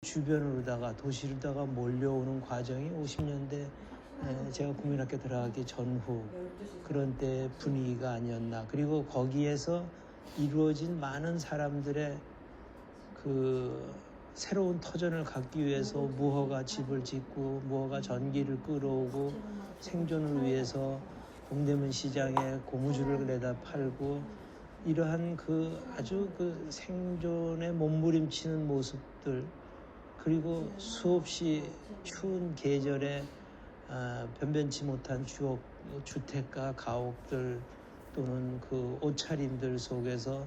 주변으로다가 도시로다가 몰려오는 과정이 50년대 제가 국민학교 들어가기 전후 그런 때 분위기가 아니었나. 그리고 거기에서 이루어진 많은 사람들의 그 새로운 터전을 갖기 위해서 무허가 집을 짓고 무허가 전기를 끌어오고 생존을 위해서 동대문 시장에 고무줄을 내다 팔고 이러한 그 아주 그 생존에 몸부림치는 모습들, 그리고 수없이 추운 계절에 변변치 못한 주택가 가옥들 또는 그 옷차림들 속에서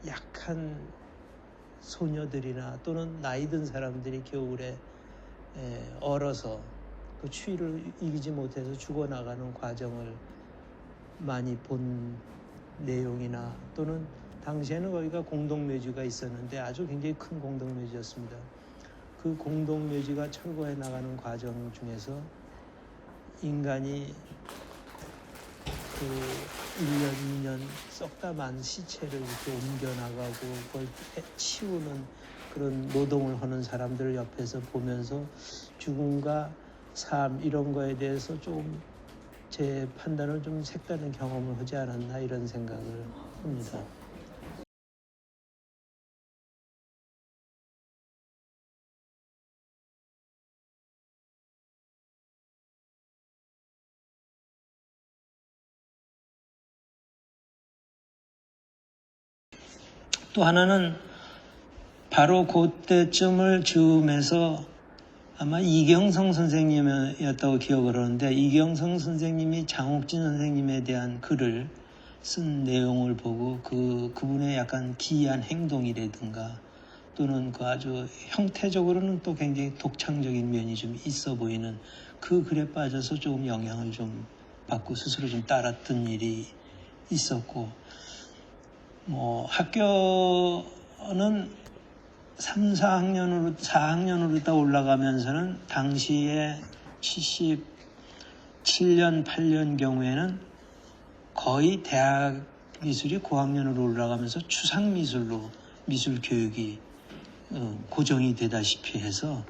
약한 소녀들이나 또는 나이 든 사람들이 겨울에 얼어서 그 추위를 이기지 못해서 죽어나가는 과정을 많이 본 내용이나, 또는 당시에는 거기가 공동묘지가 있었는데 아주 굉장히 큰 공동묘지였습니다. 그 공동묘지가 철거해 나가는 과정 중에서 인간이 그 1년, 2년 썩다 만 시체를 이렇게 옮겨나가고 그걸 치우는 그런 노동을 하는 사람들을 옆에서 보면서 죽음과 삶 이런 거에 대해서 조금 제 판단을 좀 색다른 경험을 하지 않았나 이런 생각을 합니다. 또 하나는 바로 그때쯤을 즈음해서 아마 이경성 선생님이었다고 기억을 하는데, 이경성 선생님이 장옥진 선생님에 대한 글을 쓴 내용을 보고 그분의 약간 기이한 행동이라든가 또는 그 아주 형태적으로는 또 굉장히 독창적인 면이 좀 있어 보이는 그 글에 빠져서 조금 영향을 좀 받고 스스로 좀 따랐던 일이 있었고, 뭐 학교는 3, 4학년으로 다 올라가면서는 당시에 77년, 8년 경우에는 거의 대학 미술이 고학년으로 올라가면서 추상미술로 미술 교육이 고정이 되다시피 해서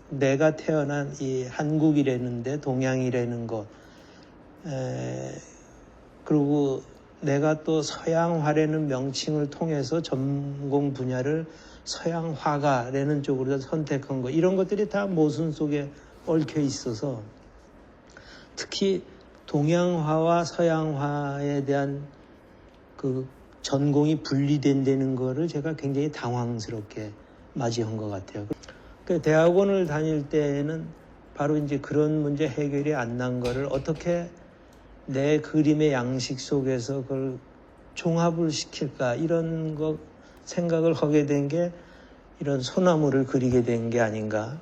내가 태어난 이 한국이라는데 동양이라는 것, 그리고 내가 또 서양화라는 명칭을 통해서 전공 분야를 서양 화가라는 쪽으로 선택한 거, 이런 것들이 다 모순 속에 얽혀 있어서 특히 동양화와 서양화에 대한 그 전공이 분리된다는 거를 제가 굉장히 당황스럽게 맞이한 것 같아요. 그 대학원을 다닐 때에는 바로 이제 그런 문제 해결이 안 난 거를 어떻게 내 그림의 양식 속에서 그걸 종합을 시킬까, 이런 거 생각을 하게 된 게 이런 소나무를 그리게 된 게 아닌가.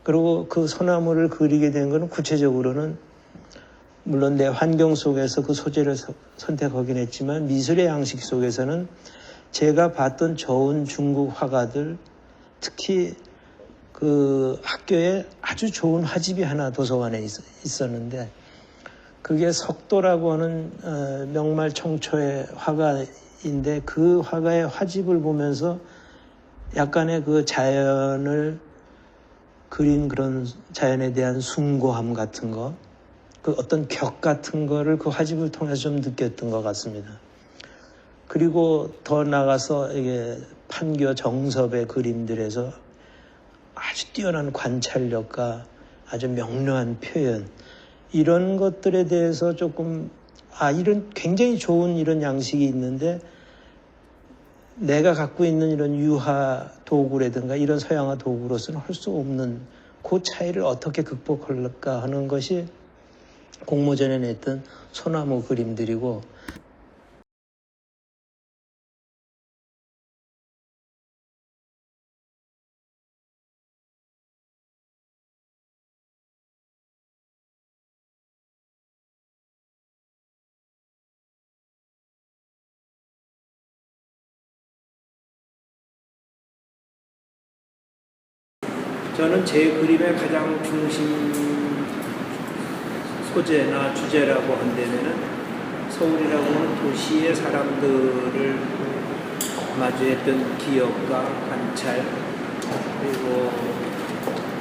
그리고 그 소나무를 그리게 된 거는 구체적으로는 물론 내 환경 속에서 그 소재를 선택하긴 했지만 미술의 양식 속에서는 제가 봤던 좋은 중국 화가들, 특히 그 학교에 아주 좋은 화집이 하나 도서관에 있었는데 그게 석도라고 하는 명말 청초의 화가인데 그 화가의 화집을 보면서 약간의 그 자연을 그린 그런 자연에 대한 숭고함 같은 거, 그 어떤 격 같은 거를 그 화집을 통해서 좀 느꼈던 것 같습니다. 그리고 더 나가서 이게 판교 정섭의 그림들에서 아주 뛰어난 관찰력과 아주 명료한 표현, 이런 것들에 대해서 조금 이런 굉장히 좋은 이런 양식이 있는데 내가 갖고 있는 이런 유화 도구라든가 이런 서양화 도구로서는 할 수 없는 그 차이를 어떻게 극복할까 하는 것이 공모전에 냈던 소나무 그림들이고, 저는 제 그림의 가장 중심 소재나 주제라고 한다면은 서울이라고 하는 도시의 사람들을 마주했던 기억과 관찰, 그리고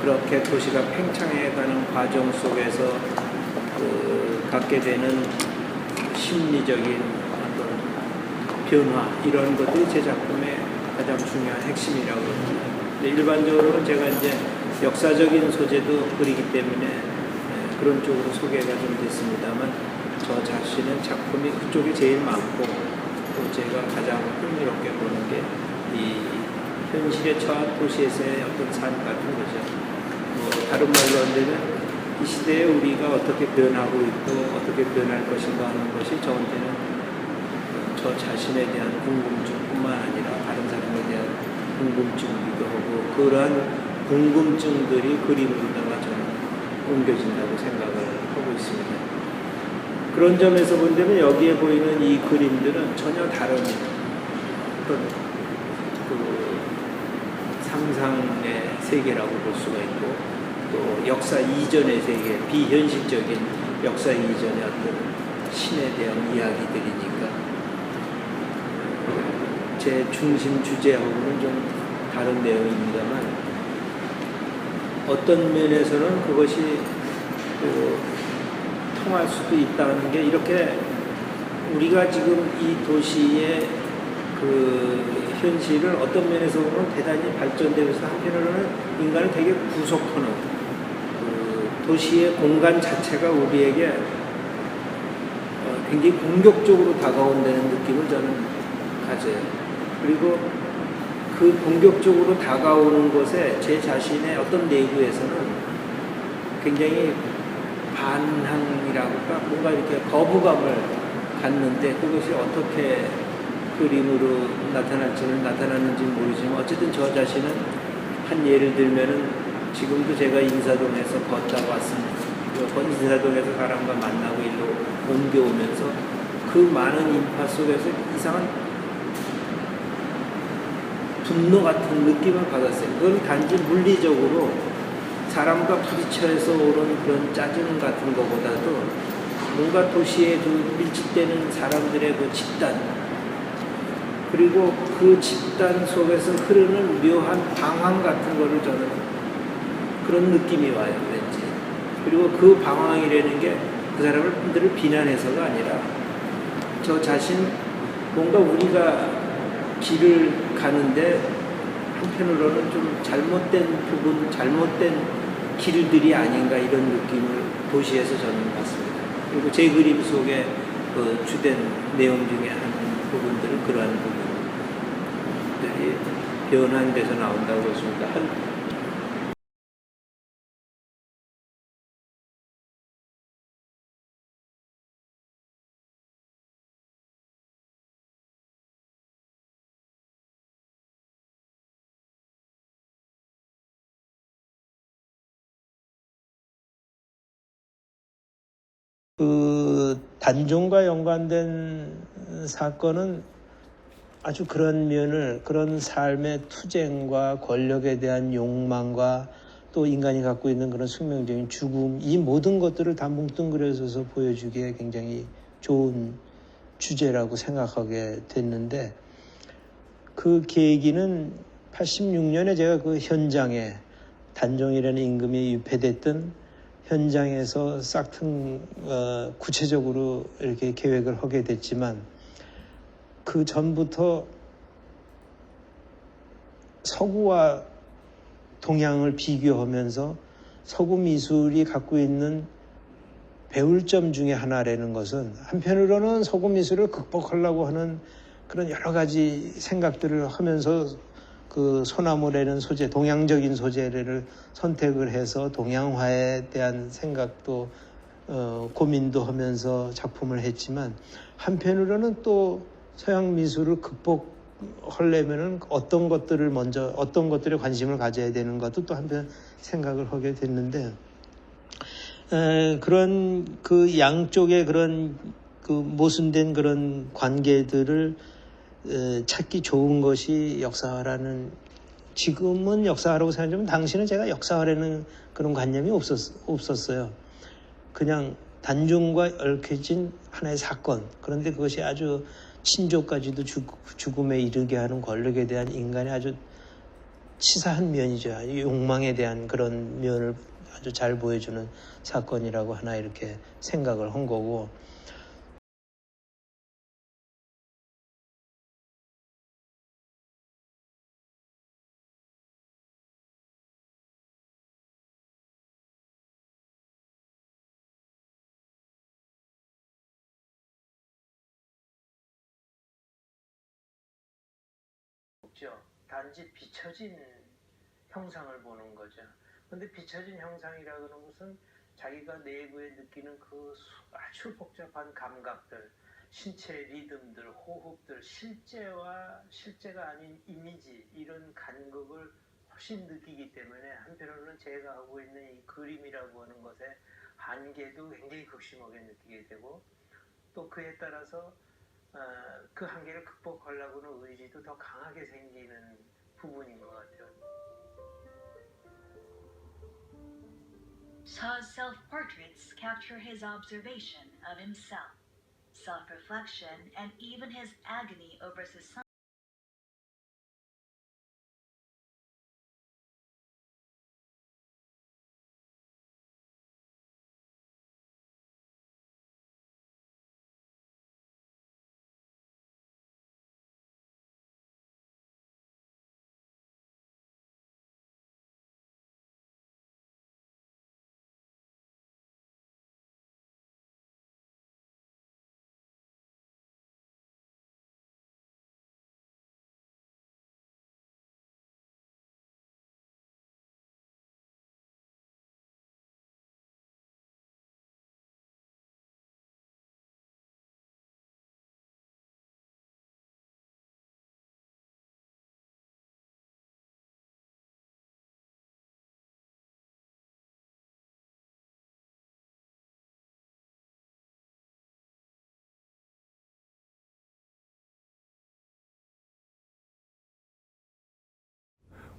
그렇게 도시가 팽창해가는 과정 속에서 갖게 되는 심리적인 어떤 변화, 이런 것들이 제 작품의 가장 중요한 핵심이라고 합니다. 일반적으로 제가 이제 역사적인 소재도 그리기 때문에 그런 쪽으로 소개가 좀 됐습니다만 저 자신은 작품이 그쪽이 제일 많고 또 제가 가장 흥미롭게 보는 게 이 현실에 처한 도시에서의 어떤 삶 같은 거죠. 다른 말로 한다면 이 시대에 우리가 어떻게 변하고 있고 어떻게 변할 것인가 하는 것이 저한테는 저 자신에 대한 궁금증뿐만 아니라 다른 사람에 대한 궁금증이기도 하고, 그러한 궁금증들이 그림으로다가 저는 옮겨진다고 생각을 하고 있습니다. 그런 점에서 본다면 여기에 보이는 이 그림들은 전혀 다른 어떤 상상의 세계라고 볼 수가 있고, 또 역사 이전의 세계, 비현실적인 역사 이전의 어떤 신에 대한 이야기들이니까 제 중심 주제하고는 좀 다른 내용입니다만 어떤 면에서는 그것이 통할 수도 있다는 게, 이렇게 우리가 지금 이 도시의 그 현실을 어떤 면에서 보면 대단히 발전되면서 한편으로는 인간을 되게 구속하는 도시의 공간 자체가 우리에게 굉장히 공격적으로 다가온다는 느낌을 저는 가져요. 그리고 그 공격적으로 다가오는 것에 제 자신의 어떤 내부에서는 굉장히 반항이라고 할까, 뭔가 이렇게 거부감을 갖는데 그것이 어떻게 그림으로 나타났는지 모르지만 어쨌든 저 자신은 한 예를 들면은 지금도 제가 인사동에서 걷다가 왔습니다. 인사동에서 사람과 만나고 일로 옮겨오면서 그 많은 인파 속에서 이상한 분노 같은 느낌을 받았어요. 그건 단지 물리적으로 사람과 부딪혀서 오는 그런 짜증 같은 것보다도 뭔가 도시에 그 밀집되는 사람들의 그 집단, 그리고 그 집단 속에서 흐르는 묘한 방황 같은 거를 저는 그런 느낌이 와요, 왠지. 그리고 그 방황이라는 게 그 사람들을 비난해서가 아니라 저 자신, 뭔가 우리가 길을 가는데 한편으로는 좀 잘못된 부분, 잘못된 길들이 아닌가 이런 느낌을 도시에서 저는 받습니다. 그리고 제 그림 속에 그 주된 내용 중에 한 부분들은 그러한 부분들이 변환돼서 나온다고 보십니다. 그 단종과 연관된 사건은 아주 그런 면을, 그런 삶의 투쟁과 권력에 대한 욕망과 또 인간이 갖고 있는 그런 숙명적인 죽음, 이 모든 것들을 다 뭉뚱그려서 보여주기에 굉장히 좋은 주제라고 생각하게 됐는데, 그 계기는 86년에 제가 그 현장에, 단종이라는 임금이 유폐됐던 현장에서 싹튼 구체적으로 이렇게 계획을 하게 됐지만, 그 전부터 서구와 동양을 비교하면서 서구 미술이 갖고 있는 배울 점 중에 하나라는 것은, 한편으로는 서구 미술을 극복하려고 하는 그런 여러 가지 생각들을 하면서 그 소나무라는 소재, 동양적인 소재를 선택을 해서 동양화에 대한 생각도 고민도 하면서 작품을 했지만, 한편으로는 또 서양 미술을 극복하려면은 어떤 것들에 관심을 가져야 되는 것도 또 한편 생각을 하게 됐는데, 그런 그 양쪽의 그런 그 모순된 그런 관계들을 찾기 좋은 것이 역사라는, 지금은 역사라고 생각하지만 당시는 제가 역사라는 그런 관념이 없었어요. 그냥 단종과 얽혀진 하나의 사건, 그런데 그것이 아주 친족까지도 죽음에 이르게 하는 권력에 대한 인간의 아주 치사한 면이죠. 욕망에 대한 그런 면을 아주 잘 보여주는 사건이라고 하나 이렇게 생각을 한 거고, 단지 비춰진 형상을 보는 거죠. 근데 비춰진 형상이라고 하는 것은 자기가 내부에 느끼는 그 아주 복잡한 감각들, 신체의 리듬들, 호흡들, 실제가 아닌 이미지, 이런 간극을 훨씬 느끼기 때문에, 한편으로는 제가 하고 있는 이 그림이라고 하는 것의 한계도 굉장히 극심하게 느끼게 되고, 또 그에 따라서 그 한계를 극복하려고 하는 의지도 더 강하게 생기는 부분인 것 같아요. Shaw's self-portraits capture his observation of himself, self-reflection, and even his agony over society.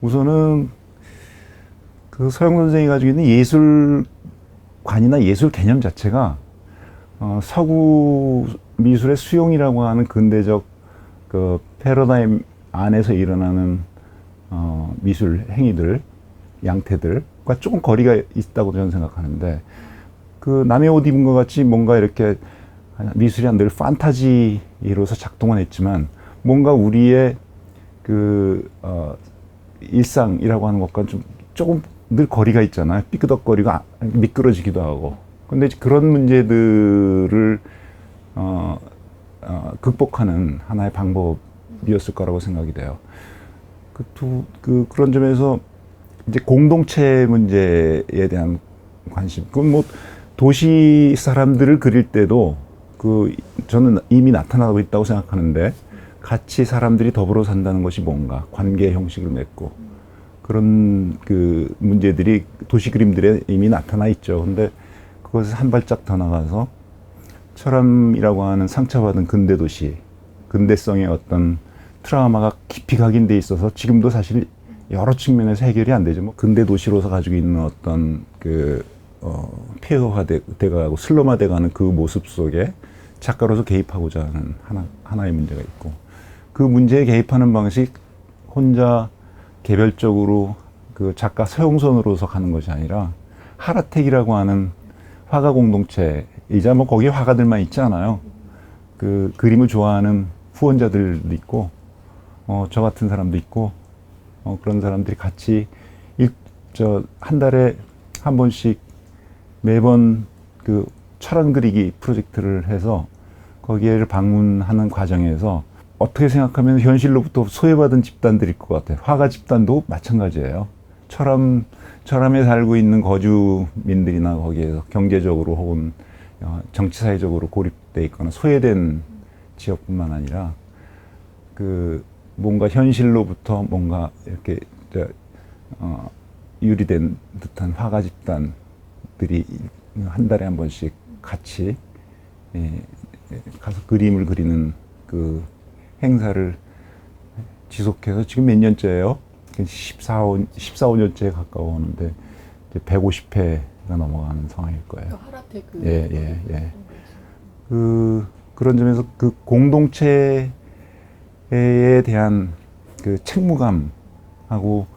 우선은 그 서영 선생이 가지고 있는 예술관이나 예술 개념 자체가 서구 미술의 수용이라고 하는 근대적 그 패러다임 안에서 일어나는 미술 행위들, 양태들과 조금 거리가 있다고 저는 생각하는데, 그 남의 옷 입은 것 같이 뭔가 이렇게 미술이 늘 판타지로서 작동은 했지만, 뭔가 우리의 그 일상이라고 하는 것과 좀 조금 늘 거리가 있잖아요. 삐끄덕거리고 미끄러지기도 하고. 근데 그런 문제들을 극복하는 하나의 방법이었을 거라고 생각이 돼요. 그런 점에서 이제 공동체 문제에 대한 관심. 그건 뭐 도시 사람들을 그릴 때도 저는 이미 나타나고 있다고 생각하는데, 같이 사람들이 더불어 산다는 것이 뭔가 관계 형식을 맺고 그런 그 문제들이 도시 그림들에 이미 나타나 있죠. 근데 그것을 한 발짝 더 나가서 철암이라고 하는 상처받은 근대 도시, 근대성의 어떤 트라우마가 깊이 각인돼 있어서 지금도 사실 여러 측면에서 해결이 안 되죠. 뭐 근대 도시로서 가지고 있는 어떤 폐허화돼가고 슬럼화돼가는 그 모습 속에 작가로서 개입하고자 하는 하나의 문제가 있고, 그 문제에 개입하는 방식 혼자 개별적으로 그 작가 서용선으로서 가는 것이 아니라 하라텍이라고 하는 화가 공동체이자 뭐 거기에 화가들만 있지 않아요. 그 그림을 좋아하는 후원자들도 있고, 저 같은 사람도 있고, 그런 사람들이 같이 한 달에 한 번씩 매번 그 철안 그리기 프로젝트를 해서 거기를 방문하는 과정에서 어떻게 생각하면 현실로부터 소외받은 집단들일 것 같아요. 화가 집단도 마찬가지예요. 철암에 살고 있는 거주민들이나 거기에서 경제적으로 혹은 정치사회적으로 고립돼 있거나 소외된 지역뿐만 아니라 뭔가 현실로부터 뭔가 이렇게 유리된 듯한 화가 집단들이 한 달에 한 번씩 같이 가서 그림을 그리는 그 행사를 지속해서 지금 몇 년째예요? 15년째에 가까워오는데 150회가 넘어가는 상황일 거예요. 예. 그런 점에서 그 공동체에 대한 그 책무감하고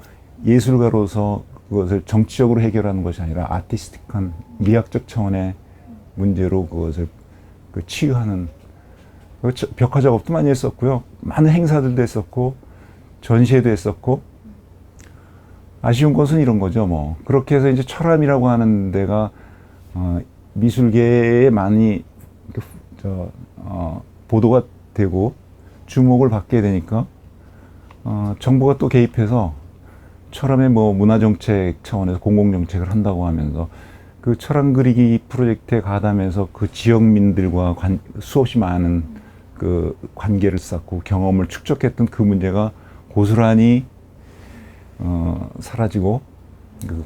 예술가로서 그것을 정치적으로 해결하는 것이 아니라 아티스틱한 미학적 차원의 문제로 그것을 치유하는 벽화 작업도 많이 했었고요. 많은 행사들도 했었고 전시회도 했었고, 아쉬운 것은 이런 거죠. 뭐 그렇게 해서 이제 철암이라고 하는 데가 미술계에 많이 보도가 되고 주목을 받게 되니까 정부가 또 개입해서 철암의 뭐 문화정책 차원에서 공공정책을 한다고 하면서 그 철암 그리기 프로젝트에 가담해서 그 지역민들과 수없이 많은 그 관계를 쌓고 경험을 축적했던 그 문제가 고스란히 사라지고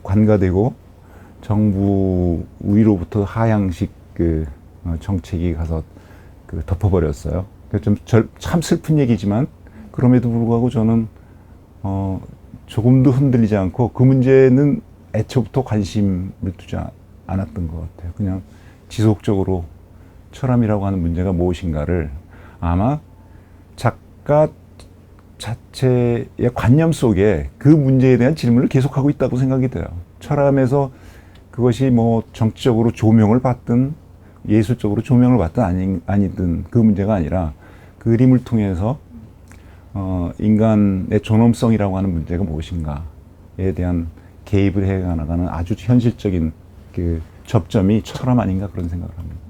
관가되고 정부 위로부터 하향식 정책이 가서 덮어버렸어요. 참 슬픈 얘기지만 그럼에도 불구하고 저는 조금도 흔들리지 않고 그 문제는 애초부터 관심을 두지 않았던 것 같아요. 그냥 지속적으로 철암이라고 하는 문제가 무엇인가를 아마 작가 자체의 관념 속에 그 문제에 대한 질문을 계속하고 있다고 생각이 돼요. 철암에서 그것이 뭐 정치적으로 조명을 받든 예술적으로 조명을 받든 아니든 그 문제가 아니라 그림을 통해서 인간의 존엄성이라고 하는 문제가 무엇인가에 대한 개입을 해 나가는 아주 현실적인 그 접점이 철암 아닌가 그런 생각을 합니다.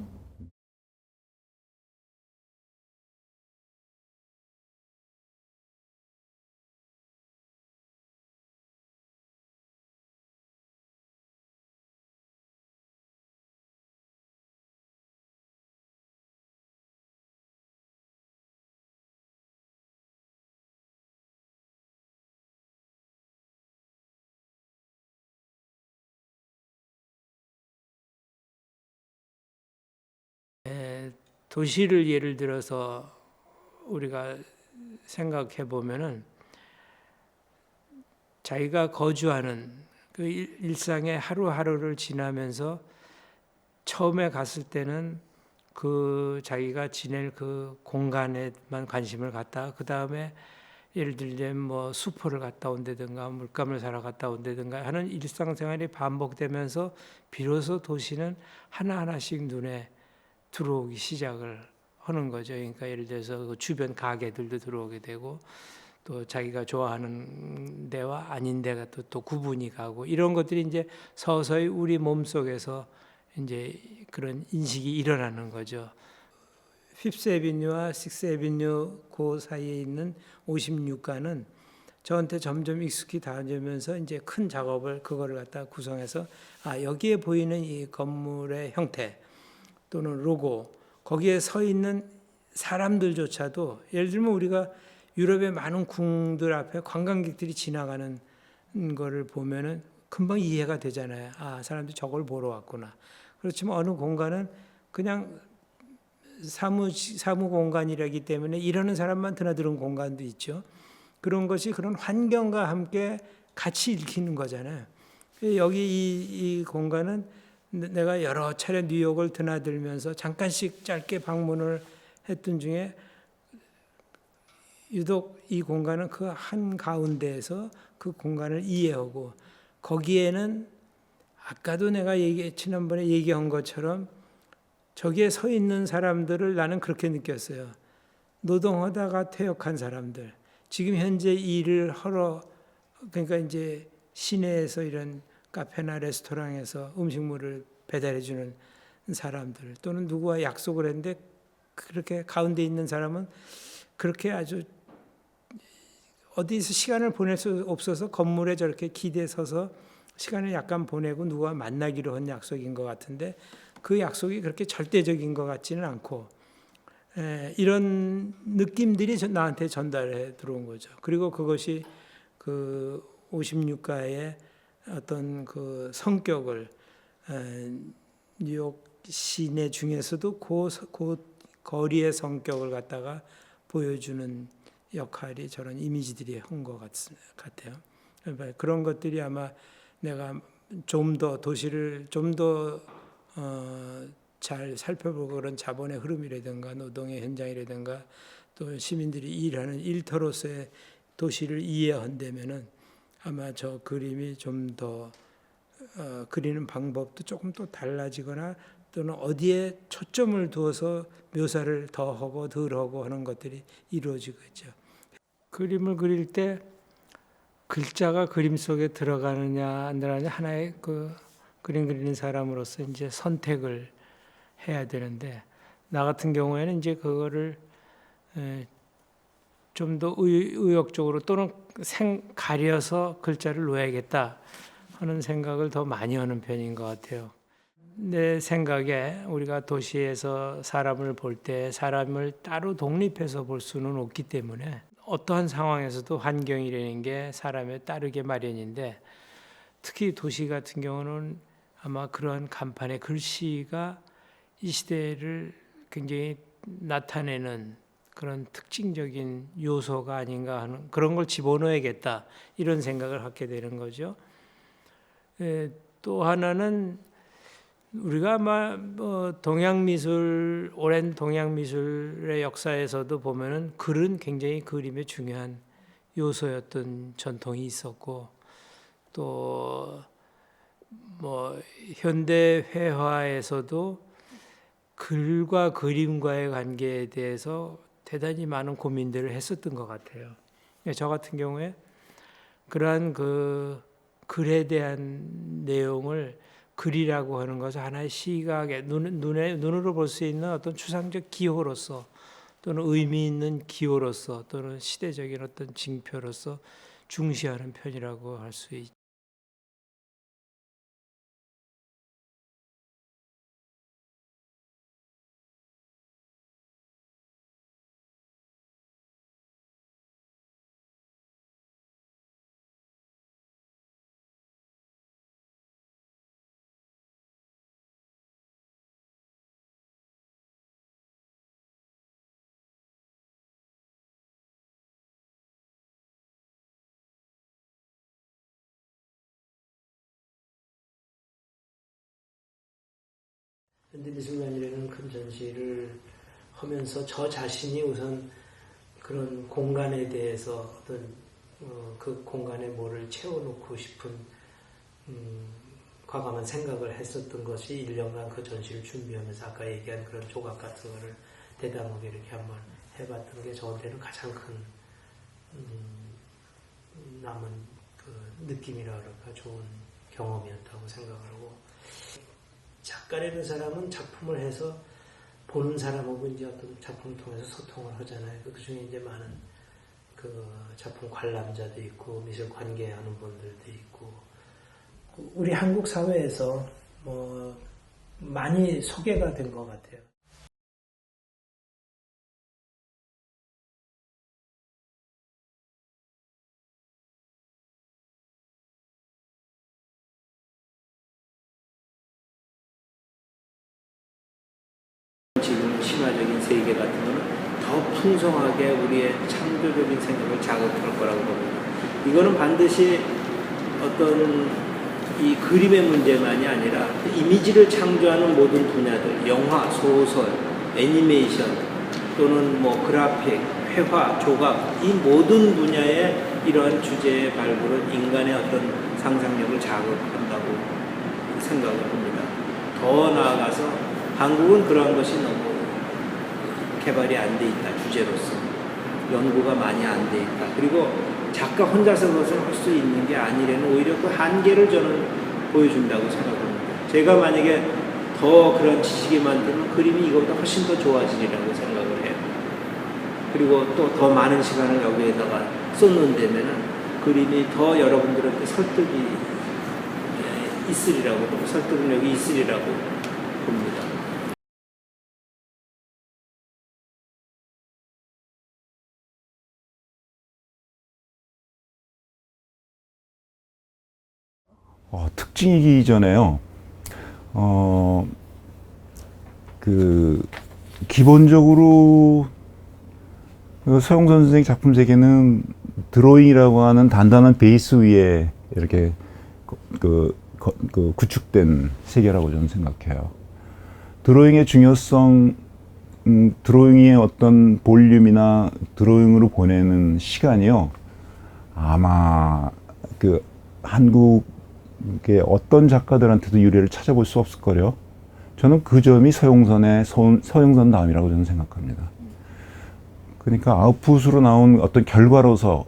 도시를 예를 들어서 우리가 생각해 보면은 자기가 거주하는 그 일상의 하루하루를 지나면서 처음에 갔을 때는 그 자기가 지낼 그 공간에만 관심을 갖다가 그 다음에 예를 들면 뭐 수포를 갔다 온다든가 물감을 사러 갔다 온다든가 하는 일상생활이 반복되면서 비로소 도시는 하나하나씩 눈에 들어오기 시작을 하는 거죠. 그러니까 예를 들어서 그 주변 가게들도 들어오게 되고 또 자기가 좋아하는 데와 아닌 데가 또 구분이 가고 이런 것들이 이제 서서히 우리 몸 속에서 이제 그런 인식이 일어나는 거죠. 피프스 애비뉴와 식스 애비뉴 그 사이에 있는 56가는 저한테 점점 익숙히 닿으면서 이제 큰 작업을 그거를 갖다 구성해서 여기에 보이는 이 건물의 형태 또는 로고 거기에 서 있는 사람들조차도 예를 들면 우리가 유럽의 많은 궁들 앞에 관광객들이 지나가는 거를 보면은 금방 이해가 되잖아요. 사람들이 저걸 보러 왔구나. 그렇지만 어느 공간은 그냥 사무 공간이라기 때문에 이러는 사람만 드나드는 공간도 있죠. 그런 것이 그런 환경과 함께 같이 읽히는 거잖아요. 여기 이 공간은 내가 여러 차례 뉴욕을 드나들면서 잠깐씩 짧게 방문을 했던 중에 유독 이 공간은 그 한가운데에서 그 공간을 이해하고 거기에는 아까도 내가 지난번에 얘기한 것처럼 저기에 서 있는 사람들을 나는 그렇게 느꼈어요. 노동하다가 퇴역한 사람들, 지금 현재 일을 하러 그러니까 이제 시내에서 이런 카페나 레스토랑에서 음식물을 배달해 주는 사람들 또는 누구와 약속을 했는데 그렇게 가운데 있는 사람은 그렇게 아주 어디서 시간을 보낼 수 없어서 건물에 저렇게 기대에 서서 시간을 약간 보내고 누구와 만나기로 한 약속인 것 같은데 그 약속이 그렇게 절대적인 것 같지는 않고 이런 느낌들이 나한테 전달해 들어온 거죠. 그리고 그것이 그 56가의 어떤 그 성격을 뉴욕 시내 중에서도 그 거리의 성격을 갖다가 보여주는 역할이 저런 이미지들이 한 것 같아요. 그런 것들이 아마 내가 좀 더 도시를 좀 더 잘 살펴보고 그런 자본의 흐름이라든가 노동의 현장이라든가 또 시민들이 일하는 일터로서의 도시를 이해한다면은 아마 저 그림이 좀 더 그리는 방법도 조금 또 달라지거나 또는 어디에 초점을 두어서 묘사를 더 하고 덜 하고 하는 것들이 이루어지겠죠. 그림을 그릴 때 글자가 그림 속에 들어가느냐 안 들어가느냐 하나의 그 그림 그리는 사람으로서 이제 선택을 해야 되는데 나 같은 경우에는 이제 그거를 좀 더 의욕적으로 또는 가려서 글자를 놓아야겠다 하는 생각을 더 많이 하는 편인 것 같아요. 내 생각에 우리가 도시에서 사람을 볼 때 사람을 따로 독립해서 볼 수는 없기 때문에 어떠한 상황에서도 환경이라는 게 사람에 따르게 마련인데 특히 도시 같은 경우는 아마 그러한 간판의 글씨가 이 시대를 굉장히 나타내는 그런 특징적인 요소가 아닌가 하는 그런 걸 집어넣어야겠다 이런 생각을 갖게 되는 거죠. 또 하나는 우리가 아마 동양미술 오랜 동양미술의 역사에서도 보면은 글은 굉장히 그림의 중요한 요소였던 전통이 있었고 또 현대 회화에서도 글과 그림과의 관계에 대해서 대단히 많은 고민들을 했었던 것 같아요. 저 같은 경우에 그러한 그 글에 대한 내용을 글이라고 하는 것을 하나의 시각에 눈으로 볼 수 있는 어떤 추상적 기호로서 또는 의미 있는 기호로서 또는 시대적인 어떤 징표로서 중시하는 편이라고 할 수 있죠. 현대미술관이라는 큰 전시를 하면서 저 자신이 우선 그런 공간에 대해서 어떤 그 공간에 뭐를 채워놓고 싶은 과감한 생각을 했었던 것이 1년간 그 전시를 준비하면서 아까 얘기한 그런 조각 같은 거를 대담하게 이렇게 한번 해봤던 게 저한테는 가장 큰 남은 그 느낌이라 그럴까 좋은 경험이었다고 생각하고 작가라는 사람은 작품을 해서 보는 사람하고 이제 어떤 작품을 통해서 소통을 하잖아요. 그 중에 이제 많은 그 작품 관람자도 있고 미술 관계하는 분들도 있고 우리 한국 사회에서 뭐 많이 소개가 된 것 같아요. 지금 심화적인 세계 같은 거는 더 풍성하게 우리의 창조적인 생각을 자극할 거라고 봅니다. 이거는 반드시 어떤 이 그림의 문제만이 아니라 이미지를 창조하는 모든 분야들, 영화, 소설, 애니메이션 또는 뭐 그래픽, 회화, 조각 이 모든 분야의 이러한 주제의 발굴은 인간의 어떤 상상력을 자극한다고 생각을 합니다. 더 나아가서 한국은 그러한 것이 너무 개발이 안 돼 있다. 주제로서 연구가 많이 안 돼 있다. 그리고 작가 혼자서 그것을 할 수 있는 게 아니라는 오히려 그 한계를 저는 보여준다고 생각합니다. 제가 만약에 더 그런 지식이 만들면 그림이 이거보다 훨씬 더 좋아지리라고 생각을 해요. 그리고 또 더 많은 시간을 여기에다가 쏟는다면은 그림이 더 여러분들한테 설득이 있으리라고, 설득력이 있으리라고 봅니다. 특징이기 전에요. 기본적으로 서영선 선생 작품 세계는 드로잉이라고 하는 단단한 베이스 위에 이렇게 구축된 세계라고 저는 생각해요. 드로잉의 중요성, 드로잉의 어떤 볼륨이나 드로잉으로 보내는 시간이요. 아마 한국의 어떤 작가들한테도 유래를 찾아볼 수 없을 거요. 저는 그 점이 서영선 다음이라고 저는 생각합니다. 그러니까 아웃풋으로 나온 어떤 결과로서의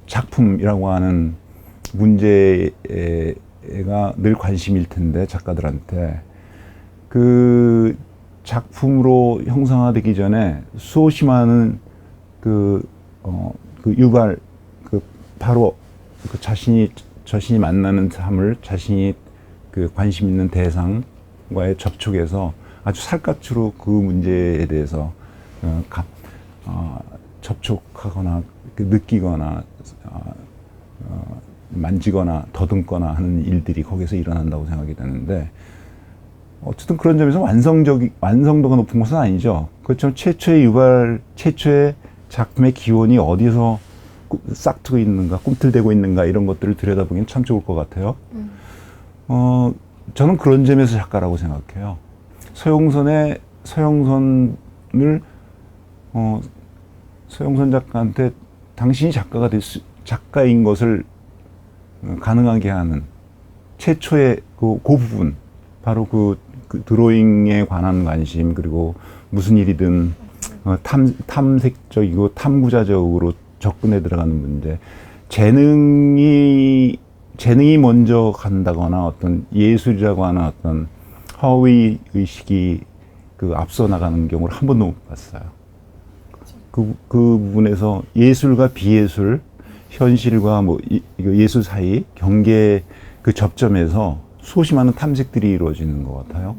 작품이라고 하는 문제가 늘 관심일 텐데 작가들한테 그 작품으로 형상화되기 전에 수없이 많은 유발 바로 자신이 만나는 삶을 자신이 관심 있는 대상과의 접촉에서 아주 살갗으로 그 문제에 대해서 접촉하거나 느끼거나 만지거나 더듬거나 하는 일들이 거기서 일어난다고 생각이 되는데 어쨌든 그런 점에서 완성도가 높은 것은 아니죠. 그렇지만 최초의 작품의 기원이 어디서 싹트고 있는가, 꿈틀대고 있는가 이런 것들을 들여다보기는 참 좋을 것 같아요. 저는 그런 점에서 작가라고 생각해요. 서영선을 서영선 작가한테 당신이 작가인 것을 가능하게 하는 최초의 그 부분, 바로 그 드로잉에 관한 관심, 그리고 무슨 일이든 탐색적이고 탐구자적으로 접근해 들어가는 문제, 재능이 먼저 간다거나 어떤 예술이라고 하는 어떤 허위 의식이 앞서 나가는 경우를 한 번도 못 봤어요. 그 부분에서 예술과 비예술, 현실과 예술 사이 경계 그 접점에서 수없이 많은 탐색들이 이루어지는 것 같아요.